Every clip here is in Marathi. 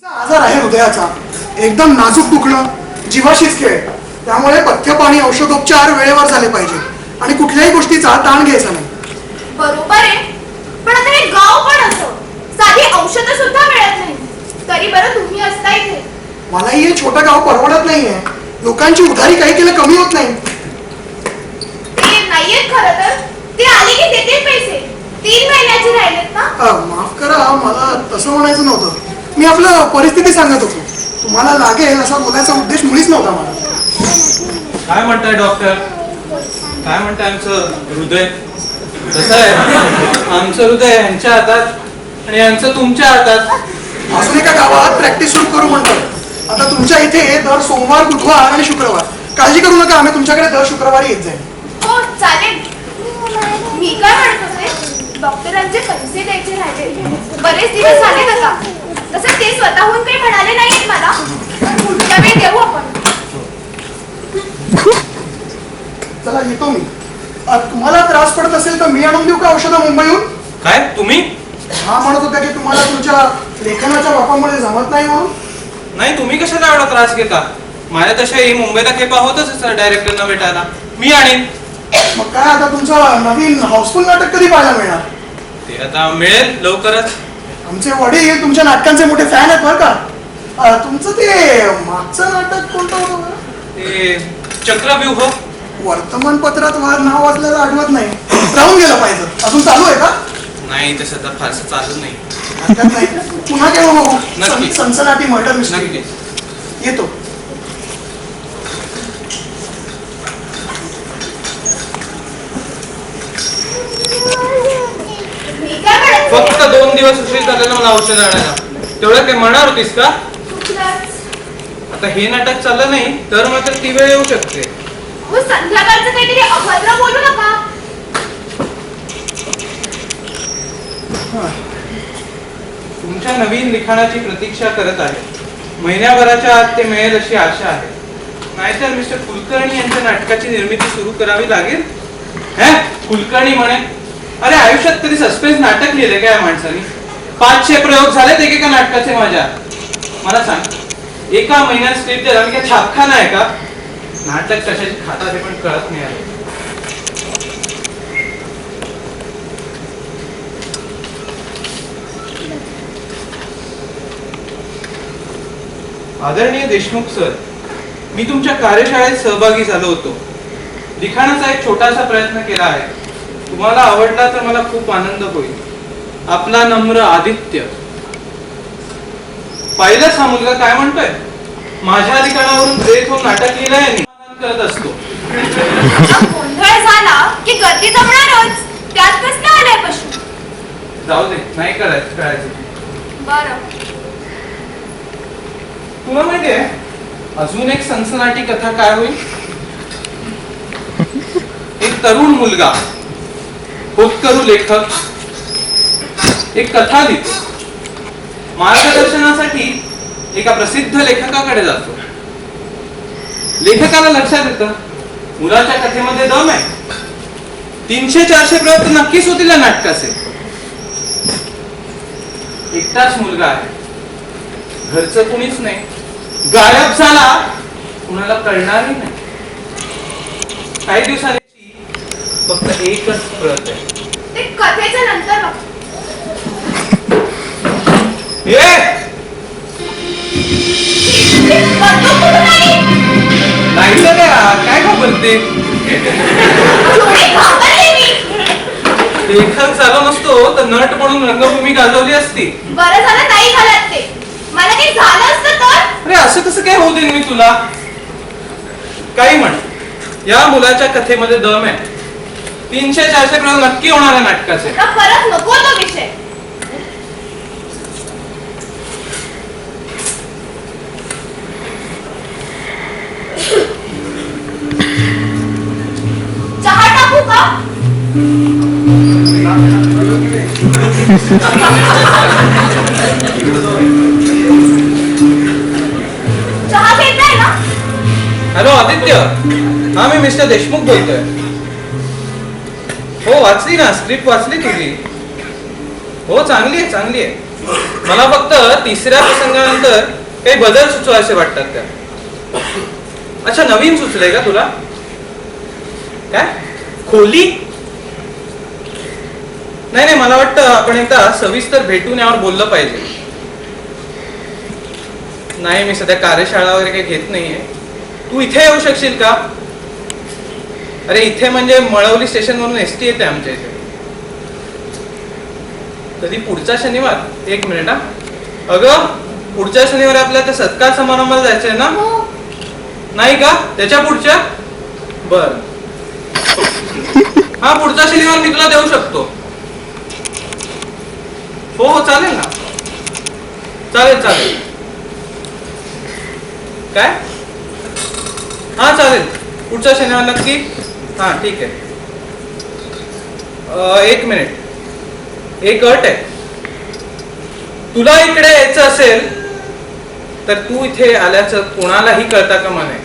आजार आहे हृदयाचा, एकदम नाजूक दुखणं, जीवाशीच खेळ. त्यामुळे पथ्य पाणी औषधोपचार वेळेवर झाले पाहिजे आणि कुठल्याही गोष्टीचा ताण घ्यायचा नाही. बरोबर आहे, पण आता हे गाव पण असं साधी औषधं सुद्धा मिळत नाही. तरी बरं तुम्ही असता इथे. मलाही हे छोटं गाव परवडत नाहीये. लोकांची उधारी काही केलं कमी होत नाही. ते नाहीयेत खरं तर. ते आले की देतील पैसे. 3 महिन्याचे राहिलेत ना. माफ करा, मला तसं म्हणायचं नव्हतं. मी आपलं परिस्थिती सांगत होतो. तुम्हाला लागेल असा बोलायचा उद्देश मुळीच नव्हता मला. काय म्हणताय डॉक्टर? काय म्हणताय आमचं हृदय? कसं आहे, आमचं हृदय यांच्या हातात आणि यांचं तुमच्या हातात. अजून एका गावात प्रॅक्टिस सुरू करू म्हणतात. आता तुमच्या इथे दर सोमवार, बुधवार आणि शुक्रवार. काळजी करू नका, आम्ही तुमच्याकडे दर शुक्रवारी येत जाईल. हो चालेल. मी काय म्हणत होते, डॉक्टरांचे पैसे द्यायचे राहिले. बरेच दिवस झाले आता. तसं ते स्वतःहून काही म्हणाले नाहीत मला. पुढच्या वेळी देऊ आपण. चला येतो मी. तुम्हाला त्रास पडत असेल तर मी आणून देऊ का औषधं मुंबईहून? काय तुम्ही? हा म्हणत होता की तुम्हाला तुमच्या लेखनाच्या बापामुळे जमत नाही म्हणून. नाही, तुम्ही कशाला एवढा त्रास घेता? माझ्या तशाही मुंबईला खेपा होतच डायरेक्टरना भेटायला. मी आणीन. मग काय आता तुमचं नवीन हाऊसफुल नाटक कधी पाहायला मिळणार? ते आता मिळेल लवकरच. आमचे वडील तुमच्या नाटकांचे मोठे फॅन आहेत बरं का. तुमचं ते मागचं नाटक कोणतं होतं बरं? ते चक्रव्यूह. वर्तमानपत्रात नाव वाचलेलं आठवत नाही. राहून गेलं पाहिजे. अजून चालू आहे का? नाही, तसं तर फारसं चालू नाही. हरकत नाही. पुन्हा केव्हा बघू? नक्की. सनसनाटी मर्डर मिस्ट्री. नक्की. येतो. मी काय म्हणत होते? फक्त 2 दिवस उशीर झालेला मला औषध आणायला. तेवढं काय म्हणणार होतीस का? चुकलंच. आता हे नाटक चाललं नाही तर मात्र ती वेळ येऊ शकते. हो, संध्याकाळचं काहीतरी अभद्र बोलू नका. तुमच्या नवीन लिखाणाची प्रतीक्षा करत आहे. महिन्याभराच्या आत ते मिळेल अशी आशा आहे. नाहीतर मिस्टर कुलकर्णी यांच्या नाटकाची निर्मिती सुरू करावी लागेल. कुलकर्णी म्हणे, अरे आयुष्यात कधी सस्पेन्स नाटक लिहिले काय माणसाने? 500 प्रयोग झालेत एकेका नाटकाचे माझ्या. मला सांग, एका महिन्यात स्क्रिप्ट द्यायला मी काय छापखाना आहे का? नाटक कशाची खातात हे पण कळत नाही आले. आदरणीय देशमुख सर, मी तुमच्या कार्यशाळेत सहभागी झालो होतो. लिखाणाचा एक छोटासा प्रयत्न केला आहे. तुम्हाला आवडला तर मला खूप आनंद होईल. आपला नम्र आदित्य. पाहिलंच हा मुलगा काय म्हणतोय? माझ्या लिखाणावरून प्रेरित होऊन नाटक लिहिलं आहे करत असतो. गोंधळ झाला की गर्दी जमणारच. त्यात कसं आलंय पशु? जाऊ दे, नाही करायचं. बरं. तुला माहितीये अजून एक सनसनाटी कथा काय होईल? एक तरुण मुलगा, होतकरू लेखक, एक कथा लिहितो. मार्गदर्शनासाठी एका प्रसिद्ध लेखकाकडे जातो. लेखकाला लक्षात येतं मुलाच्या कथेमध्ये दम आहे. 300-400 प्रयोग नक्कीच होतील या नाटकाचे. एकटाच मुलगा आहे. घरचं कुणीच नाही. गायब झाला, कुणाला कळणारही नाही. काही दिवसांची फक्त एकच प्रत आहे. ते कथेच्या नंतर बघ. नाही तर काय घाबरते? लेखक झालो नसतो तर नट म्हणून रंगभूमी गाजवली असती. बरं झालं नाही घालत ते. मला काही झालं असतं तर. अरे असं कसं काय होऊ देईन मी तुला? काही म्हण, या मुलाच्या कथेमध्ये दम आहे. 300-400 प्रयोग नक्की होणार आहे नाटकाचे. परत नको तो विषय. चहा टाकू का? चहा घेताय ना? हॅलो आदित्य, हा मी मिस्टर देशमुख बोलतोय. हो वाचली ना, स्क्रिप्ट वाचली तुझी. हो चांगली आहे. मला फक्त तिसऱ्या प्रसंगानंतर काही बदल सुचवायचे वाटतात त्या. अच्छा, नवीन सुचलंय का तुला? काय खोली? नाही नाही, मला वाटतं आपण एकदा सविस्तर भेटून यावर बोललं पाहिजे. नाही, मी सध्या कार्यशाळा वगैरे काही घेत नाहीये. तू इथे येऊ शकशील का? अरे इथे म्हणजे मळवली स्टेशन वरून एसटी येते आमच्या इथे. कधी? पुढचा शनिवार? एक मिनिट हा. अगं पुढच्या शनिवारी आपल्या त्या सत्कार समारंभाला जायचंय ना? नाही का? त्याच्या पुढच्या? बर, हा पुढचा शनिवार मी तुला देऊ शकतो. हो हो, चालेल ना. चालेल चालेल. काय? हा चालेल, पुढचा शनिवार नक्की. हा ठीक आहे. एक मिनिट, एक अट आहे. तुला इकडे यायचं असेल तर तू इथे आल्याचं कोणालाही कळता कामा नये.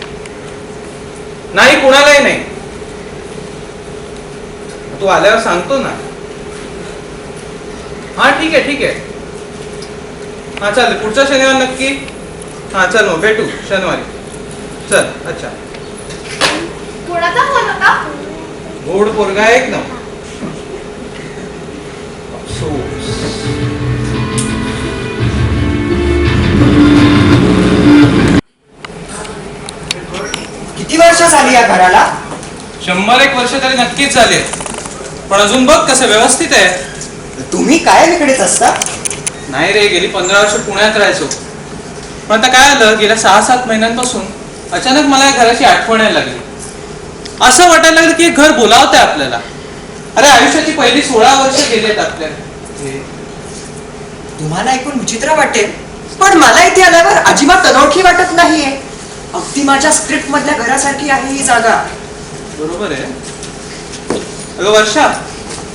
नाही, कोणालाही नाही. तू आल्यावर सांगतो ना. हा ठीक आहे ठीक आहे. हा चालेल, पुढचा शनिवार नक्की. हा चल मग भेटू शनिवारी. चल. अच्छा. कोणाचा फोन होता? गोड पोरगा आहे एकदम. अफसोस. किती वर्ष झाली या घराला? 100-1 वर्ष तरी नक्कीच झाले. पण अजून बघ कसं व्यवस्थित आहे. तुम्ही काय इकडेच असता? नाही रे, गेली 15 वर्ष पुण्यात राहायचो. पण आता काय आलं, गेल्या 6-7 महिन्यांपासून अचानक मला या घराची आठवण यायला लागली. असं वाटायला लागलं की हे घर बोलावतंय आपल्याला. अरे आयुष्याची पहिली 16 वर्ष गेलेत आपल्या. तुम्हाला ऐकून विचित्र वाटेल, पण मला इथे आल्यावर अजिबात अनोळखी वाटत नाहीये. अगदी माझ्या स्क्रिप्ट मधल्या घरासारखी आहे ही जागा. बरोबर आहे. अगं वर्षा,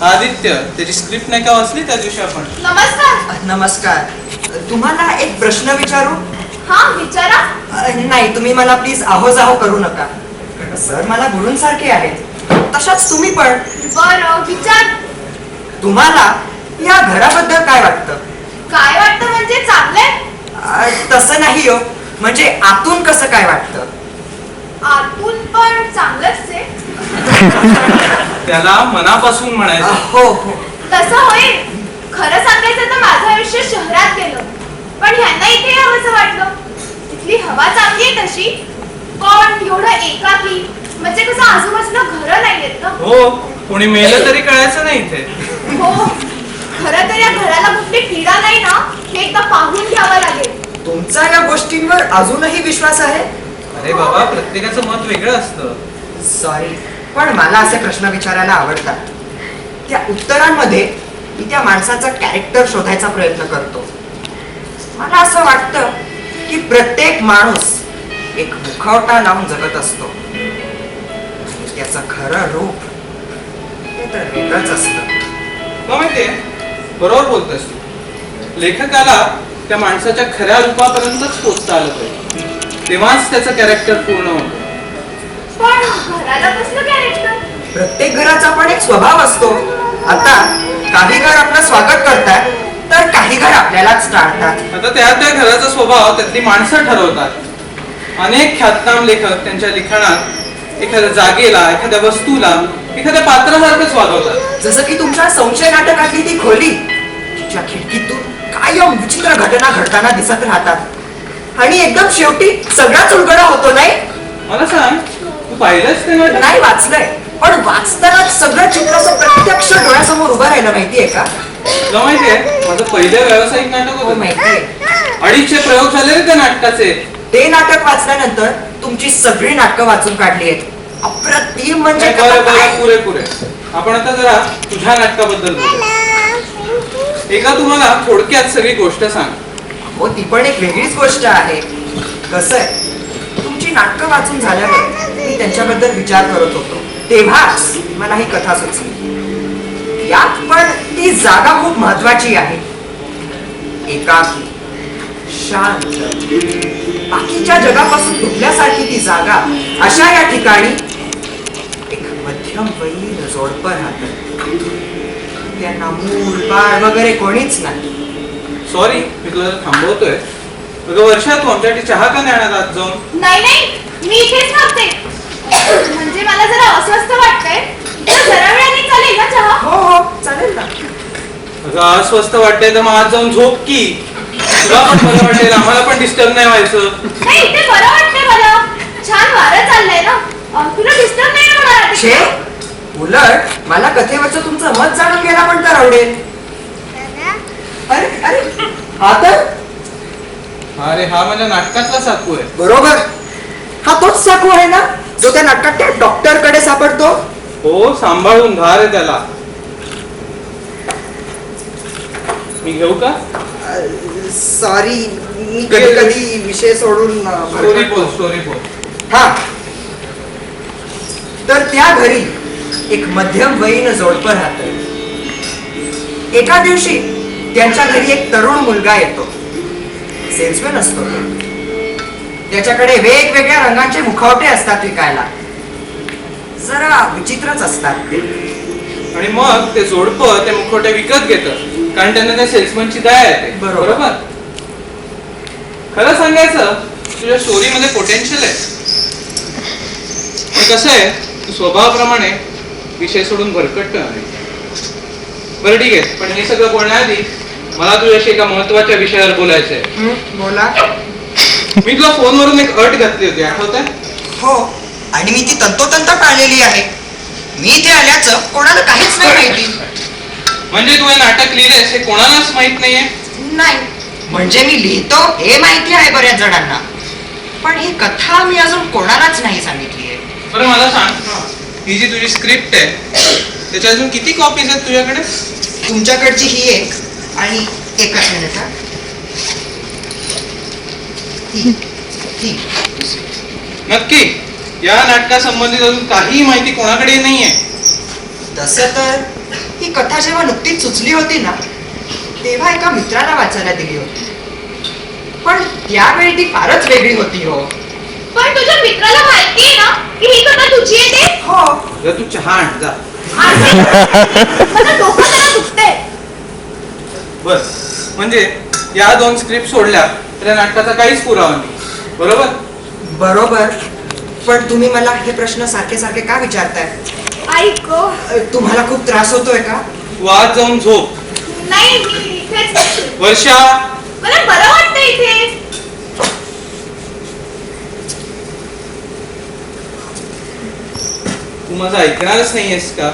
आदित्य त्याची स्क्रिप्ट नाही का वाचली त्या दिवशी आपण? नमस्कार. नमस्कार. तुम्हाला एक प्रश्न विचारू? हा विचारा. नाही, तुम्ही मला प्लीज आहो जाहो करू नका. सर मला गुरूंसारखे आहेत, तशाच तुम्ही पण. बरं विचार. तुम्हाला या घराबद्दल काय वाटतं? काय वाटतं म्हणजे चांगलंय? तसं नाही हो, म्हणजे आतून कसं काय वाटतं? आतून पण चांगलंच आहे. त्याला मनापासून म्हणायचं. हो हो. तसं होईल. खरं सांगायचं तर माझं आयुष्य शहरात गेलं, पण ह्यांना इथे यावंसं वाटलं. इथली हवा चांगली आहे तशी, पण एवढं एकाकी, म्हणजे कसं आजूबाजूला घरं नाहीयेत ना. हो, कोणी मेलं तरी कळायचं नाही इथे. हो, खरं तर या घराला कुठली पीडा नाही ना, हे एकदा पाहून घ्यावं लागेल. तुमचा या गोष्टींवर अजूनही विश्वास आहे? अरे बाबा, प्रत्येकाचं मत वेगळं असतं. सॉरी, पण मला असे प्रश्न विचारायला आवडतात. त्या उत्तरांमध्ये मी त्या माणसाचा कॅरेक्टर शोधायचा प्रयत्न करतो. मला असं वाटतं की प्रत्येक माणूस एक मुखवटा लावून जगत असतो, आणि त्याचं खरं रूप हे तर वेगळंच असतं. का माहितीये, बरोबर बोलतोस तू. लेखकाला त्या माणसाच्या खऱ्या रूपापर्यंतच पोचता आलं पाहिजे, तेव्हाच त्याचं कॅरेक्टर पूर्ण होतं. पण घराला कसलं कॅरेक्टर? प्रत्येक घराचा पण एक स्वभाव असतो. आता काही घर आपलं स्वागत करतात, तर काही घर आपल्यालाच टाळतात. आता त्या घराचा स्वभाव त्यातली माणसं ठरवतात. अनेक ख्यातनाम लेखक त्यांच्या लिखाणात एखाद्या जागेला, एखाद्या वस्तूला, एखाद्या पात्रासारखंच वागवतात. जसं की तुमच्या संशय नाटकातली ती खोली, तिच्या खिडकीतून कायम विचित्र घटना घडताना दिसत राहतात, आणि एकदम शेवटी सगळाच उलगडा होतो. नाही मला सांग, तू पाहिलंच ते नाटक? नाही वाचलंय, पण वाचताना सगळं चित्र असं प्रत्यक्ष डोळ्यासमोर उभं राहिलं. माहितीये का? तुला माहितीये, माझं पहिलं व्यावसायिक नाटक हो होतं. माहितीये. 250 प्रयोग झाले रे त्या नाटकाचे. ते नाटक वाचल्यानंतर तुमची सगळी नाटकं वाचून काढली आहेत. अप्रतिम म्हणजे बरं काय. बरं, पुरे. आपण आता जरा तुझ्या नाटकाबद्दल बोलू. एका तुम्हाला थोडक्यात सगळी गोष्ट सांग. हो, ती पण एक वेगळीच गोष्ट आहे. कसं आहे, तुमची नाटकं वाचून झाल्यावर मी त्यांच्याबद्दल विचार करत होतो, तेव्हाच मला ही कथा सुचली. यात पण ती जागा खूप महत्वाची आहे. एकाकी, शांत, बाकीच्या जगापासून तुटल्यासारखी ती जागा. अशा या ठिकाणी एक मध्यमवयीन जोडपं राहतं. त्यांना मूल बाळ वगैरे कोणीच नाही. सॉरी मी तुला थांबवतोय. अगं वर्षा, तू आमच्यासाठी चहा का नाही आणत आज जाऊन? नाही मी इथेच थांबते. म्हणजे मला जरा अस्वस्थ वाटतंय. तर जरा वेळाने चालेल ना चहा? हो चालेल ना. अगं अस्वस्थ वाटतंय तर मग आज जाऊन झोप की. तुला पण बरं वाटेल, आम्हाला पण डिस्टर्ब नाही व्हायचं. नाही इथे बरं वाटतंय मला. छान वारं चाललंय ना. तुला डिस्टर्ब नाही होणार आता छे, तिथे? उलट मला कथेवरचं तुमचं मत जाणून घ्यायला पण तर आवडेल. अरे अरे हा तर अरे हा माझ्या नाटकातला साकू आहे. बरोबर, हा तोच साकू आहे ना जो त्या नाटकात त्या डॉक्टर कडे सापडतो. हो, सांभाळून धार आहे त्याला. मी घेऊ का? सॉरी, मी कधी कधी विषय सोडून स्टोरी बोल, स्टोरी बोल. हा, तर त्या घरी एक मध्यमवयीन जोडपं राहतं. एका दिवशी त्यांच्या घरी एक तरुण मुलगा येतो. सेल्समॅन असतो. त्याच्याकडे वेगवेगळ्या रंगांचे मुखवटे असतात विकायला. जरा विचित्रच असतात ते. आणि मग ते जोडपं ते मुखवटे विकत घेतं, कारण त्यांना त्या सेल्समनची दया येते. बरोबर. खरं सांगायचं, तुझ्या स्टोरीमध्ये पोटेन्शियल आहे. पण कसं आहे, तू स्वभावाप्रमाणे विषय सोडून भरकटतो नाही. बरं ठीक आहे, पण हे सगळं बोलण्याआधी मला तुझ्याशी एका महत्वाच्या विषयावर बोलायचं आहे. बोला. मी तुला फोनवरून एक अट घातली होती, आठवतंय? हो, आणि मी ती तंतोतंत पाळलेली आहे. मी इथे आल्याचं कोणाला काहीच नाही माहिती. म्हणजे तू हे नाटक लिहिलेस हे कोणालाच माहित नाहीये? नाही, म्हणजे मी लिहितो हे माहिती आहे बऱ्याच जणांना, पण ही कथा मी अजून कोणालाच नाही सांगितली आहे. बरं मला सांग, ही जी तुझी स्क्रिप्ट आहे त्याच्या अजून किती कॉपीज आहेत तुझ्याकडे? तुमच्याकडची ही एक आणि एकच मिनिट. नक्की या नाटकासंबंधित अजून काही माहिती कोणाकडे नाहीये? तसं तर ही कथा जेव्हा नुकतीच सुचली होती ना, तेव्हा एका मित्राला वाचायला दिली होती. पण त्यावेळी ती फारच वेगळी होती. हो, पण तुझ्या मित्राला माहितीये ना की ही कथा तुझी आहे ते? हो. जर तू चहा आण जा. मला डोकं जरा दुखतंय. बस, म्हणजे या दोन स्क्रिप्ट सोडल्या तर या नाटकाचा काहीच पुरावा नाही. बरोबर? बरोबर, पण तुम्ही मला हे प्रश्न सारखे सारखे का विचारताय? ऐक, तुम्हाला खूप त्रास होतोय का? तू आज जाऊन झोप. नाही मी इथेच. वर्षा, मला बरं वाटतं इथे. तू माझं ऐकणारच नाहीयेस का?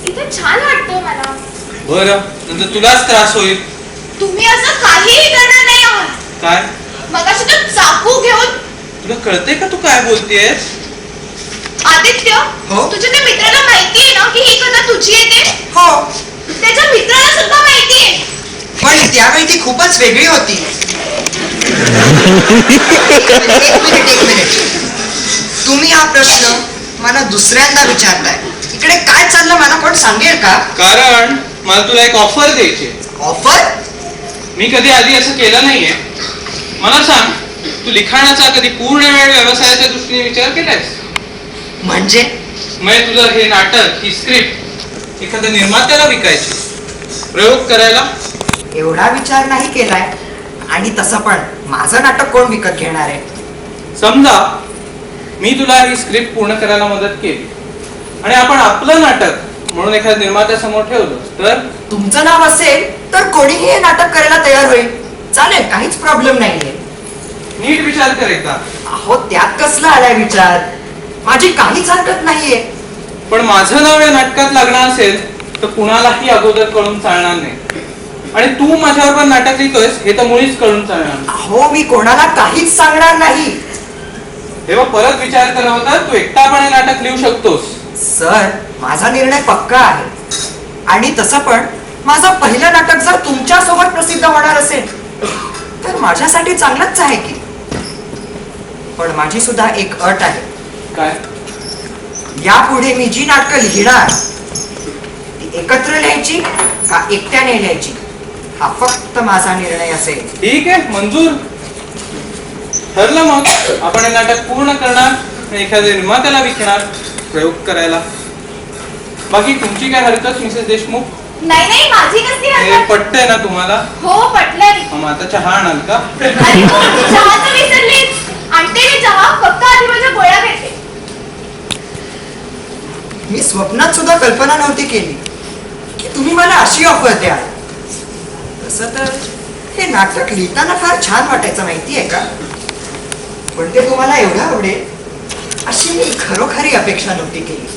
इथे छान वाटतं मला. बरं, नंतर तुलाच त्रास होईल. तुम्ही असं काहीही करणार नाही आहात. काय? मगाशी तो चाकू घेऊन. तुला कळतंय का तू काय बोलतेयस? आदित्य, हो? तुझ्या त्या मित्राला माहितीये ना की ही कथा तुझी आहे ते? हो, त्याच्या मित्राला सुद्धा माहितीये. पण त्यावेळी ती खूपच वेगळी होती. एक मिनिट. तुम्ही हा प्रश्न मला दुसऱ्यांदा विचारताय. इकडे काय चाललं मला कोण सांगेल का? कारण मला तुला एक ऑफर द्यायची. ऑफर? मी कधी आधी असं केलं नाहीये. मला सांग, तू लिखाणाचा कधी पूर्ण वेळ व्यवसायाच्या दृष्टीने विचार केलायस? म्हणजे तुझं हे नाटक, ही स्क्रिप्ट एखाद्या निर्मात्याला विकायची, प्रयोग करायला? एवढा विचार नाही केलाय. आणि तसं पण माझं नाटक कोण विकत घेणार आहे? समजा मी तुला ही स्क्रिप्ट पूर्ण करायला मदत केली आणि आपण आपलं नाटक म्हणून एखाद्या निर्मात्यासमोर ठेवलं तर? तुमचं नाव असेल तर कोणीही हे नाटक करायला तयार होईल. चालेल, काहीच प्रॉब्लेम नाहीये. नीट विचार कर एकदा. अहो, त्यात कसला आलाय विचार? माझी काहीच हरकत नाहीये. पण माझं नाव या नाटकात लागणार असेल तर कुणालाही अगोदर कळून चालणार नाही. आणि तू माझ्याबरोबर नाटक लिहितोयस हे तर मुळीच कळून चालणार नाही. अहो, मी कोणाला काहीच सांगणार नाही. तेव्हा परत विचार करत होता, तू एकटापणे हे नाटक लिहू शकतोस. सर, माझा निर्णय पक्का आहे. आणि तसं पण माझं पहिलं नाटक जर तुमच्या सोबत प्रसिद्ध होणार असेल तर माझ्यासाठी चांगलंच आहे की. पण माझी सुद्धा एक अट आहे. काय? यापुढे मी जी नाटकं लिहिणार ती एकत्र लिहायची का एकट्याने लिहायची हा फक्त माझा निर्णय असेल. ठीक आहे, मंजूर. ठरलं मग, आपण हे नाटक पूर्ण करणार आणि एखाद्या निर्मात्याला विकणार, प्रयोग करायला. बाकी तुमची काय हरकत मिसेस देशमुख? नाही नाही माझी कसली हे हरकत. पटतंय ना तुम्हाला? हो पटलंय. मग आता चहा आणाल का? अरे हो, चहा तर विसरलीच. आणते मी चहा, फक्त आधी माझ्या गोळ्या घेते. मी स्वप्नात सुद्धा कल्पना नव्हती केली की तुम्ही मला अशी ऑफर द्याल. तसं तर हे नाटक लिहिताना फार छान वाटायचं माहितीये का, पण ते तुम्हाला एवढं आवडेल अशी मी खरोखरी अपेक्षा नव्हती केली.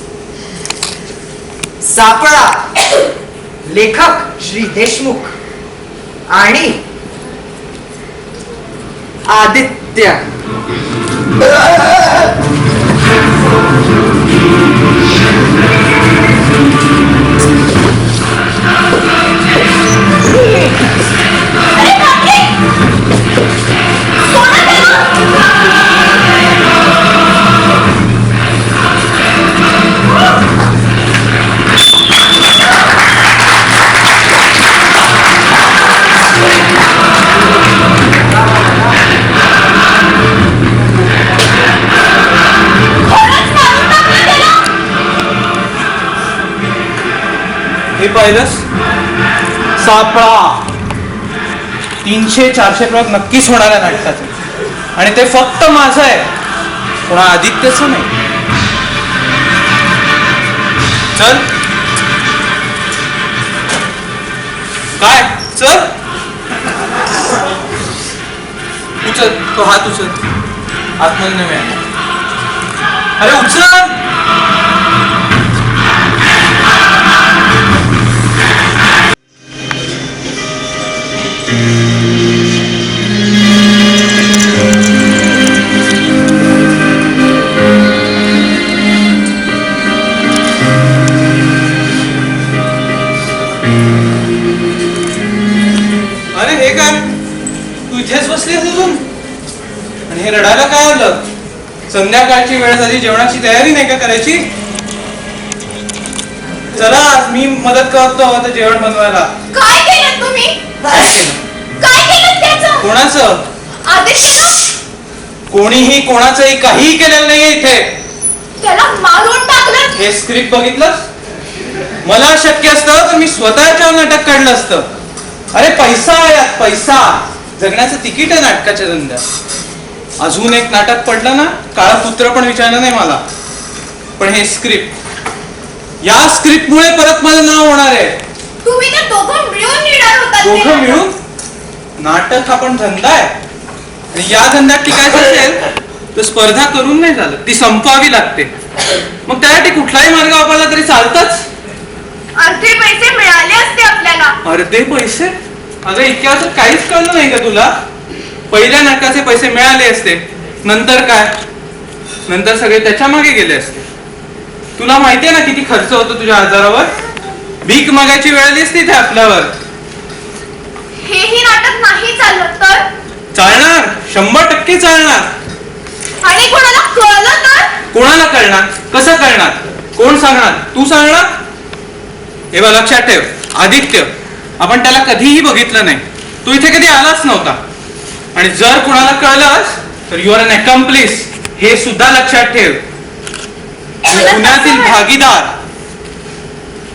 सापळा, लेखक श्री देशमुख आणि आदित्य. अरे बापरे! सोनं गेलं! खरंच मारून टाकलं त्याला? हे पाहिलंस? सापळा 300-400 प्रयोग नक्कीच होणार आहे नाटकाचे, आणि ते फक्त माझं आहे, कोणा आदित्यचं नाही. चल काय चल, उचल तो हात, उचल आतमध्ये नव्हे. अरे उचल. अरे हे काय, तू इथेच बसली अजून? आणि हे रडायला काय आलं? संध्याकाळची वेळ झाली, जेवणाची तयारी नाही का करायची? चला मी मदत करतो आता जेवण बनवायला. काय केलं तुम्ही? काय केलं? काय केलं त्याचं? कोणाचं? आदित्य कोणीही कोणाचंही काहीही केलेलं नाहीये इथे. त्याला मारून टाकलं. हे स्क्रिप्ट बघितलंस? मला शक्य असतं तर मी स्वतःच्या नाटक काढलं असतं. अरे पैसा आहे यात, पैसा. जगण्याचं तिकीट आहे नाटकाच्या धंद्यात. अजून एक नाटक पडलं ना, काळा पुत्र पण विचारलं नाही मला. पण हे स्क्रिप्ट, या स्क्रिप्टमुळे परत माझं नाव होणार आहे. तुम्ही तर दोघं मिळून लिहिणार होतात. दोघं मिळून? नाटक हा पण धंदा आहे, आणि या धंद्यात टिकायचं असेल तर स्पर्धा करून नाही झालं, ती संपवावी लागते. मग त्यासाठी कुठलाही मार्ग वापरला तरी चालतच. अर्धे पैसे मिळाले असते आपल्याला. अर्धे पैसे? अगं इतक्या वर्षात काहीच कळलं नाही का तुला? पहिल्या नाटकाचे पैसे मिळाले असते, नंतर काय? नंतर सगळे त्याच्या मागे गेले असते. तुला माहितीये ना किती खर्च होतो तुझ्या आजारावर? भीक मागायची वेळ आली असती ते आपल्यावर. हेही नाटक नाही चाललं तर? चालणार, 100% चालणार. आणि कोणाला कळलं तर? कोणाला कळणार? कसं कळणार? कोण सांगणार? तू सांगणार? हे बघ लक्षात ठेव, आदित्य, आपण त्याला कधीही बघितलं नाही. तू इथे कधी आलाच नव्हता. आणि जर कुणाला कळलंस तर यू आर अन अकम्प्लिस, हे सुद्धा लक्षात ठेव. गुन्ह्यातील भागीदार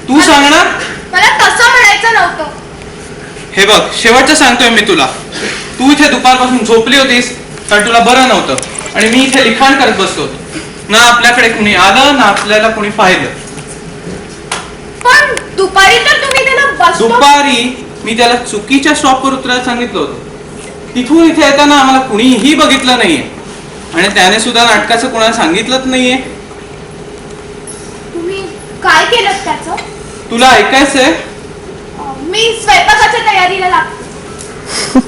तू सांगणार? मला तसं म्हणायचं नव्हतं. हे बघ शेवटचं सांगतोय मी तुला. तू इथे दुपारपासून झोपली होतीस कारण तुला बरं नव्हतं, आणि मी इथे लिखाण करत बसलो होतो. ना आपल्याकडे कुणी आलं ना आपल्याला कुणी पाहिलं. पण दुपारी तर तुम्ही त्याला बसतो. दुपारी मी त्याला चुकीच्या स्टॉपवर उतरायला सांगितलं होतं. तिथून इथे येताना आम्हाला कुणीही बघितलं नाहीये, आणि त्याने सुद्धा नाटकाचं कोणाला सांगितलंच नाहीये. तुम्ही काय केलं त्याचं? तुला ऐकायचंय? मी स्वयंपाकाच्या तयारीला लागते.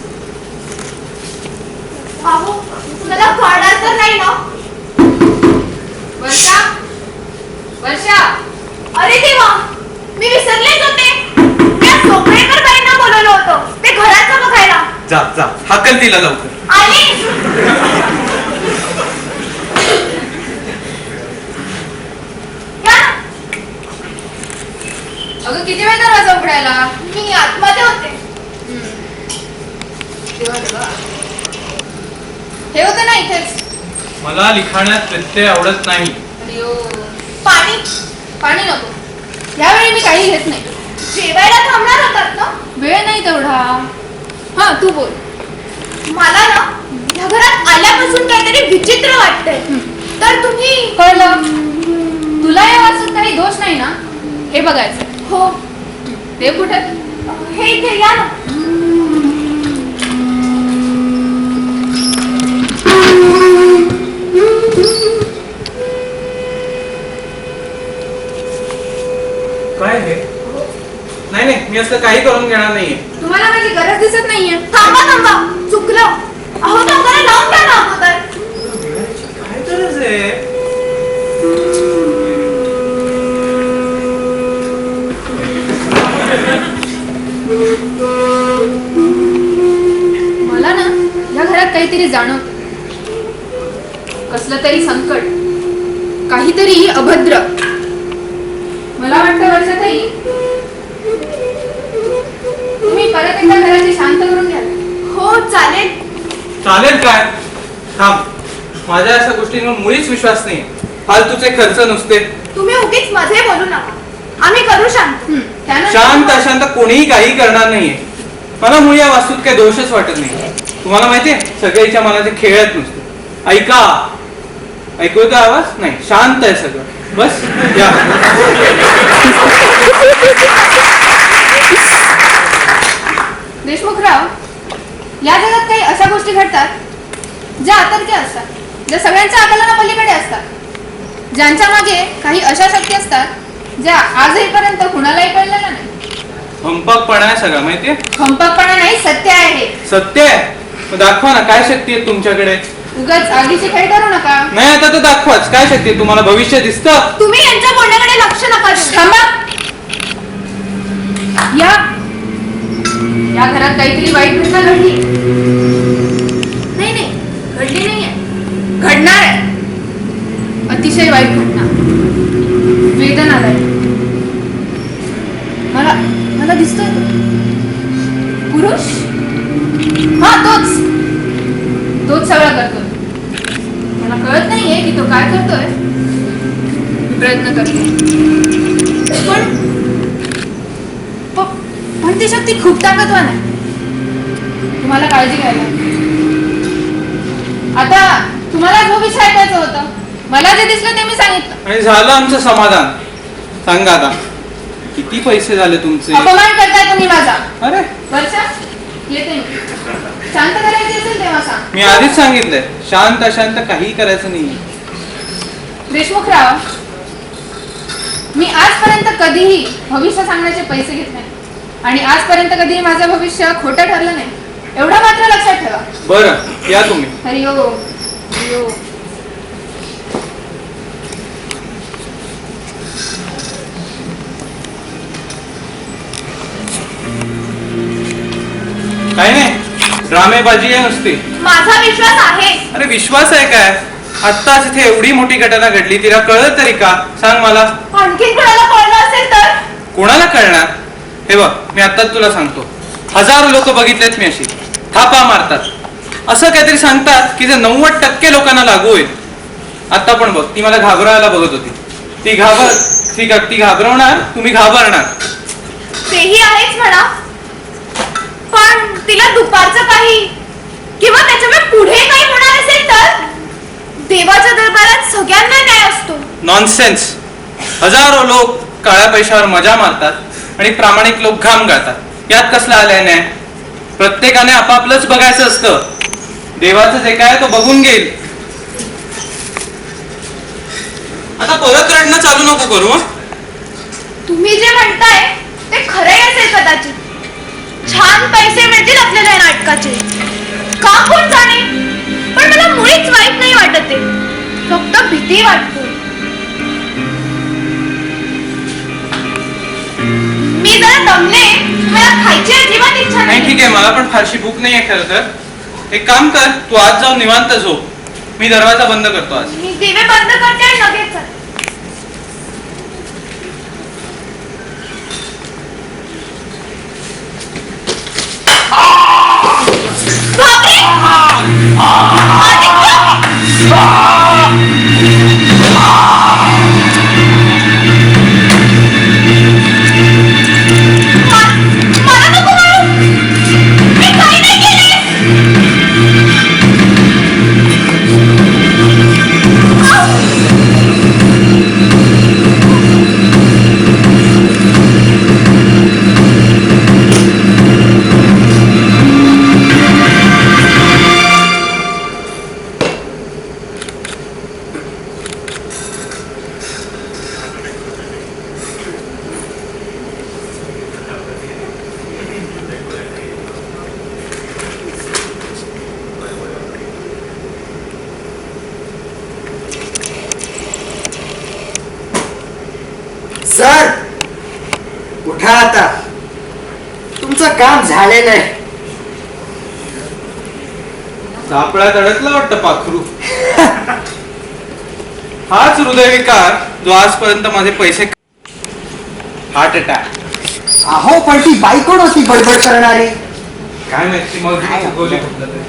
बाबू मला काढाल तर नाही ना? वर्षा, वर्षा, अरे देवा, मी विसरलेच होते. मी आज सोपळेकर बाईंना बोलवलं होतं ते घराचं बघायला. जा जा, हाकल तिला लवकर. आली. या ना. अगं किती वेळ दरवाजा उघडायला? मी आतमध्ये होते. हे होतं ना इथेच. मला लिखाणात व्यत्यय आवडत नाही. अरे ओ, पाणी. पाणी नको. यावेळी मी काही घेत नाही. जेवायला थांबणार होतात ना? वेळ नाही तेवढा. हा तू बोल. मला ना या घरात आल्यापासून काहीतरी विचित्र वाटतंय. तर तुम्ही कळलं. तुला या वाचून काही दोष नाही ना हे बघायचं. हो ते कुठे? हे इथे या ना. काय हे? नाही नाही, मी असं काही करून घेणार नाहीये. तुम्हाला माझी गरज दिसत नाहीये. थांबा थांबा, चुकलं. अहो तो जरा लावून द्या ना अगोदर. काय गरज आहे? मला ना या घरात काहीतरी जाणवत. कसलं तरी संकट, काहीतरी अभद्र. मला वाटतं वर्षाताई तुम्ही परत एकदा घराची शांत करून घ्या. हो चालेल. चालेल काय? थांब, माझ्या अशा गोष्टींवर मुळीच विश्वास नाही. फालतूचे खर्च नुसते. तुम्ही उगीच मध्ये बोलू नका. आम्ही करू शांत. त्यानं शांत अशांत कोणीही काही करणार नाहीये. मला मुळी या वास्तूत काही दोषच वाटत नाही. तुम्हाला माहितीये, सगळ्याच्या मनाचे खेळत नुसते. ऐका, ऐकू येतो आवाज? नाही, शांत आहे सगळं. बस या. देशमुखराव, या जगात काही अशा गोष्टी घडतात ज्या अतर्क्य असतात, ज्या सगळ्यांच्या आकलनापलीकडे असतात, ज्यांच्या मागे काही अशा शक्ती असतात ज्या आजहीपर्यंत कुणालाही कळलेल्या नाही. भंपकपणा आहे सगळा, माहितीये? खंपकपणा नाही, सत्य आहे हे. सत्य आहे? मग दाखवा ना, काय शक्ती आहे तुमच्याकडे? उगाच आगीची खेळ करू नका. नाही, आता तर दाखवाच. काय शक्ती आहे? तुम्हाला भविष्य दिसतं? तुम्ही यांच्या बोलण्याकडे लक्ष नका देऊ. थांबा. या घरात काहीतरी वाईट घटना घडली. नाही नाही, घडली नाहीये, घडणार आहे. अतिशय वाईट घटना, वेदनादायक. मला मला दिसतोय तो पुरुष. हा, तोच सगळं करतोय. मला कळत नाहीये की तो काय करतोय. मी प्रयत्न करते, पण ती शक्ती खूप ताकदवान आहे. तुम्हाला काळजी घ्यायला. आता तुम्हाला भविष्य ऐकायचं होतं. मला जे दिसलं ते मी सांगितलं. आणि झालं आमचं समाधान. सांगा आता, किती पैसे झाले तुमचे? अपमान करताय तुम्ही माझा. अरे, वर्षा, येते मी. शांत करायची असेल तेव्हा सांग. मी आधीच सांगितलंय, शांत अशांत काही करायचं नाही. देशमुखराव, मी आजपर्यंत कधीही भविष्य सांगण्याचे पैसे घेतले नाही. आणि आजपर्यंत कधीही माझं भविष्य खोटं ठरलं नाही. एवढं मात्र लक्षात ठेवा. बरं, या तुम्ही. हरिओम. हरिओम. काही नाही, ड्रामेबाजी आहे नुसती. माझा विश्वास आहे. अरे विश्वास आहे काय? आत्ताच इथे एवढी मोठी घटना घडली, तिला कळलं तरी का? सांग मला. आणखी कोणाला कळलं असेल तर? कोणाला कळणार? हे बघ, मी आत्ताच तुला सांगतो, हजारो लोक बघितलेत मी अशी थापा मारतात, असं काहीतरी सांगतात की जे 90% लोकांना लागू होईल. आता पण बघ, ती मला घाबरायला बघत होती. ती घाबरवणार, तुम्ही घाबरणार. तेही आहेच म्हणा, पण तिला दुपारचं काही किंवा त्याच्यामुळे पुढे काही होणार असेल तर? देवाच्या दरबारात सगळ्यांना न्याय असतो. नॉनसेन्स. हजारो लोक काळ्या पैशावर मजा मारतात आणि प्रामाणिक लोक घाम गाळतात. यात कसला आलाय न्याय? प्रत्येकाने आपापलंच बघायचं असतं. देवाचं जे काय तो बघून घेईल. आता परत रडणं चालू नको करू. तुम्ही जे म्हणताय ते खरंही असेल कदाचित. छान पैसे मिळतील आपल्याला या नाटकाचे, का कोण जाणे. पण मला मुळीच वाईट नाही वाटत आहे, फक्त भीती वाटते. मी जरा दमले, मला खायची अजिबात इच्छा नाही, नाही. ठीक आहे, मला पण फारशी भूक नाही आहे खरं तर. एक काम कर, तू आज जाऊन निवांत झोप. मी दरवाजा बंद करतो आज. मी दिवे बंद करते आणि लगेच जाते. बापरे! आदित्य! काम झालेलं आहे. सापळ्यात अडकला वाटतं पाखरू. हाच हृदयविकार जो आजपर्यंत माझे पैसे हार्ट अटॅक. अहो पण ती बाई कोण होती बडबड करणारी? काय माहिती मग चुकवली कुठलं तरी.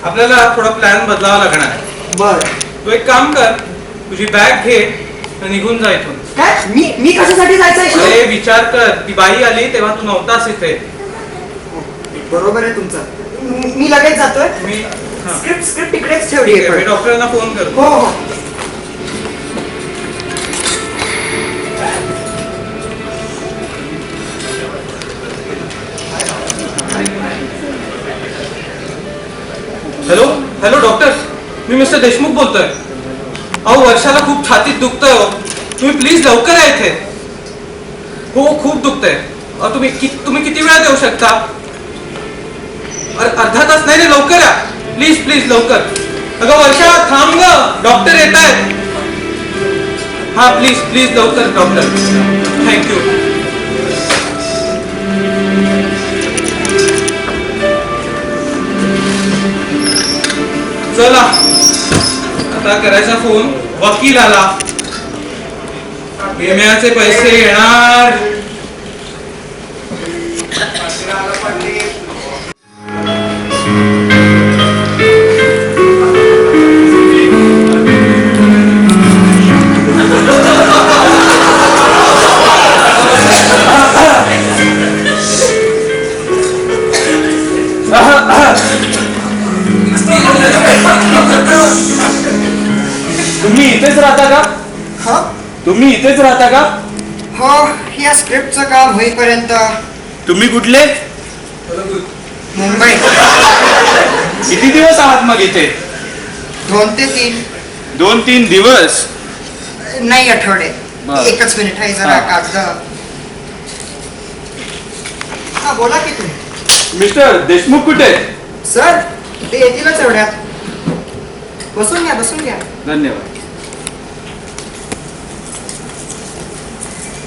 आपल्याला थोडा प्लॅन बदलावा लागणार आहे. बर तू एक काम कर, तुझी बॅग घे आणि निघून जा इथून. काय मी कशासाठी जायचंय? अरे विचार कर, ती बाई आली तेव्हा तू नव्हतास इथे. बरोबर आहे तुमचं. मी लगेच जातोय. मी स्क्रिप्ट तिकडेच ठेवली मी आहे. डॉक्टरांना फोन करतो. हो हो. हॅलो हॅलो डॉक्टर, मी मिस्टर देशमुख बोलतोय. अहो वर्षाला खूप छातीत दुखतंय हो, तुम्ही प्लीज लवकर या इथे. हो खूप दुखतंय. तुम्ही किती वेळात येऊ शकता? अर्धा तास? नाही लवकर या प्लीज प्लीज लवकर. अगं वर्षा थांब ग, डॉक्टर येत आहेत. हा प्लीज प्लीज लवकर डॉक्टर. थँक्यू. चला आता करायचा फोन. वकील आला, विम्याचे पैसे येणार. तुम्ही इथेच राहता का? हा तुम्ही इथेच राहता का? हो, या स्क्रिप्टचं काम होईपर्यंत. तुम्ही कुठले? मुंबई. किती दिवस आहात मग इथे? 2 ते 3. 2-3 दिवस? नाही, आठवडे. बरं. एकच मिनिट आहे, जरा हा. कागद. हा बोला की तुम्ही. मिस्टर देशमुख कुठे? सर ते येतीलच एवढ्यात. बसून घ्या बसून घ्या. धन्यवाद.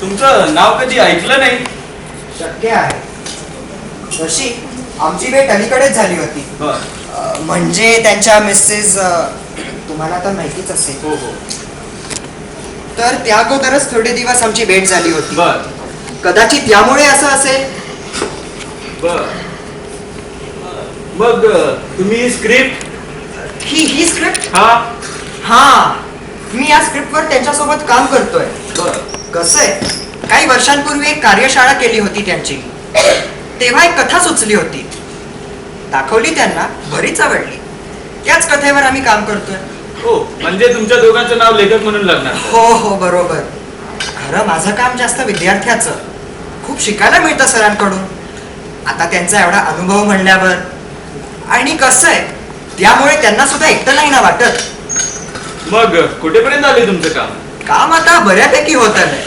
तुमचं नाव कधी ऐकलं नाही. शक्य आहे. तशी आमची भेट अलीकडेच झाली होती. म्हणजे त्यांच्या मिसेस तुम्हाला तर माहितीच असेल. हो हो. तर त्या अगोदरच थोडे दिवस आमची भेट झाली होती. बर कदाचित यामुळे असं असेल. बर. मग तुम्ही स्क्रिप्ट? ही स्क्रिप्ट? हा. मी या स्क्रिप्टवर त्यांच्यासोबत काम करतोय. बर. कसं आहे, काही वर्षांपूर्वी एक कार्यशाळा केली होती त्यांची. तेव्हा एक कथा सुचली होती, दाखवली त्यांना, बरीच आवडली. त्याच कथेवर आम्ही काम करतोय. हो, म्हणजे तुमच्या दोघांचं नाव लेखक म्हणून लागणार. हो हो बरोबर. खरं माझं काम जास्त विद्यार्थ्याचं. खूप शिकायला मिळतं सरांकडून. आता त्यांचा एवढा अनुभव म्हणल्यावर. आणि कसं आहे, त्यामुळे त्यांना सुद्धा एकटं नाही ना वाटत. मग कुठेपर्यंत आले तुमचं काम? काम आता बऱ्यापैकी होत आलंय.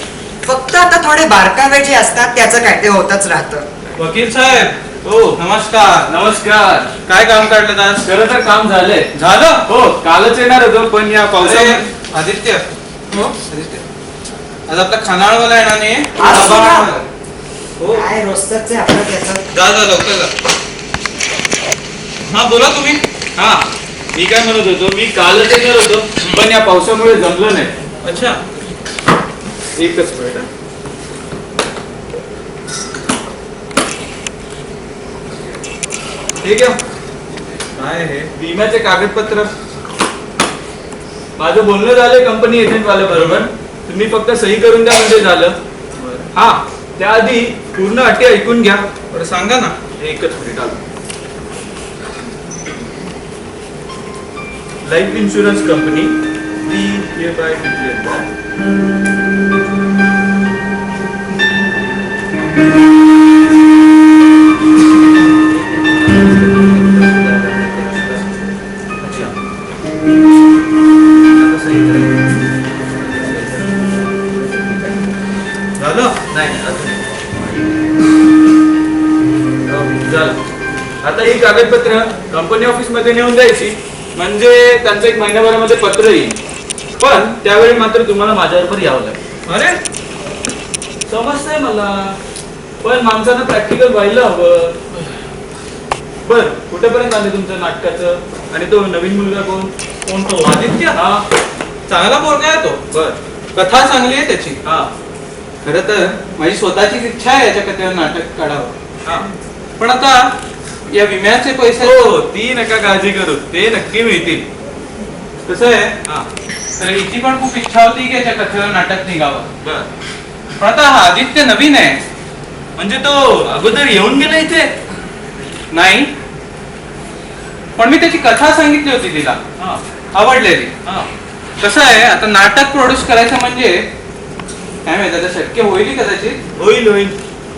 फक्त आता थोडे बारकावे जे असतात त्याचं काय ते होतच राहतं. वकील साहेब, हो नमस्कार. नमस्कार. काय काम काढलं आज? खरं तर काम झालंय. झालं? हो, कालच येणार होतो पण या अरे, पावसामुळे. आदित्य. हो आदित्य, आज आपला खानावळवाला येणार नाही. आज सुद्धा? हो, काय रोजच आपलं त्याचं. जा जा लवकर जा. हा बोला तुम्ही. हा, मी काय म्हणत होतो, मी कालच येणार होतो पण या पावसामुळे जमलं नाही. अच्छा. एकच मिनिट. ठीक आहे. काय हे? विम्याचे कागदपत्र. माझं बोलणं झालं कंपनी एजंट वाल्या बरोबर. तुम्ही फक्त सही करून द्या म्हणजे झालं. हा, त्याआधी पूर्ण अटी ऐकून घ्या. बरं सांगा ना. एकच मिनिट आलो. Life insurance company we hereby declare that झालं? नाही अजून झालं. आता ही कागदपत्र कंपनी ऑफिस मध्ये नेऊन द्यायची म्हणजे त्यांचं 1 महिन्याभरामध्ये पत्र येईल. पण त्यावेळी मात्र तुम्हाला माझ्याबरोबर यावं लागेल. अरे समजतंय मला. पण माणसानं प्रॅक्टिकल व्हायला हवं. बर, कुठेपर्यंत आले तुमचं नाटकाचं? आणि तो नवीन मुलगा कोण तो? आदित्य? हा. चांगला पोरगा आहे तो. बर. कथा चांगली आहे त्याची. हा. खरं तर माझी स्वतःचीच इच्छा आहे याच्या कथेवर नाटक काढावं. हा. पण आता या विम्याचे पैसे हो, ती नका काळजी करू, ते नक्की मिळतील. कसं आहे, हा. तर हिची पण खूप इच्छा होती की याच्या कथेवर नाटक निघावं. बर. पण आता हा आदित्य नवीन आहे. म्हणजे तो अगोदर येऊन गेला इथे? नाही, पण मी त्याची कथा सांगितली होती तिला, हा. आवडलेली. हा. कसं आहे, आता नाटक प्रोड्यूस करायचं म्हणजे काय माहिती आता शक्य होईल कदाचित. होईल होईल.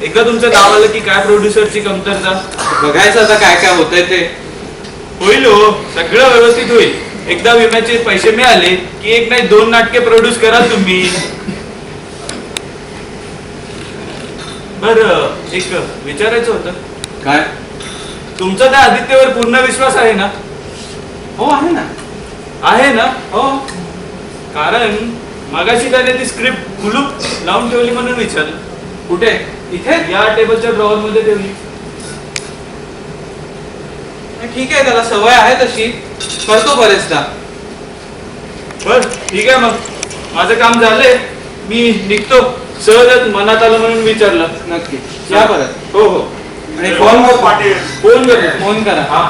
एकदा तुमचं नाव आलं की काय प्रोड्युसरची कमतरता. बघायचं आता काय काय होतंय ते. होईल हो, सगळं व्यवस्थित होईल. एकदा विम्याचे पैसे मिळाले की एक नाही 2 नाटके प्रोड्यूस कराल तुम्ही. बर, एक विचारायचं होतं. काय? तुमचा त्या आदित्यवर पूर्ण विश्वास आहे ना? हो, आहे ना. आहे ना? हो. कारण मगाशी त्याने ती स्क्रिप्ट कुलूप लावून ठेवली म्हणून विचारलं. कुठे? इथे? या टेबलच्या ड्रॉवर मध्ये ठेवली. ठीक आहे, त्याला सवय आहे तशी, करतो बरेचदा. बर, ठीक आहे. मग माझं काम झालंय, मी निघतो. सहजच मनात आलं म्हणून विचारलं. नक्की या परत. हो हो. आणि फोन फोन करतो. फोन करा. हा.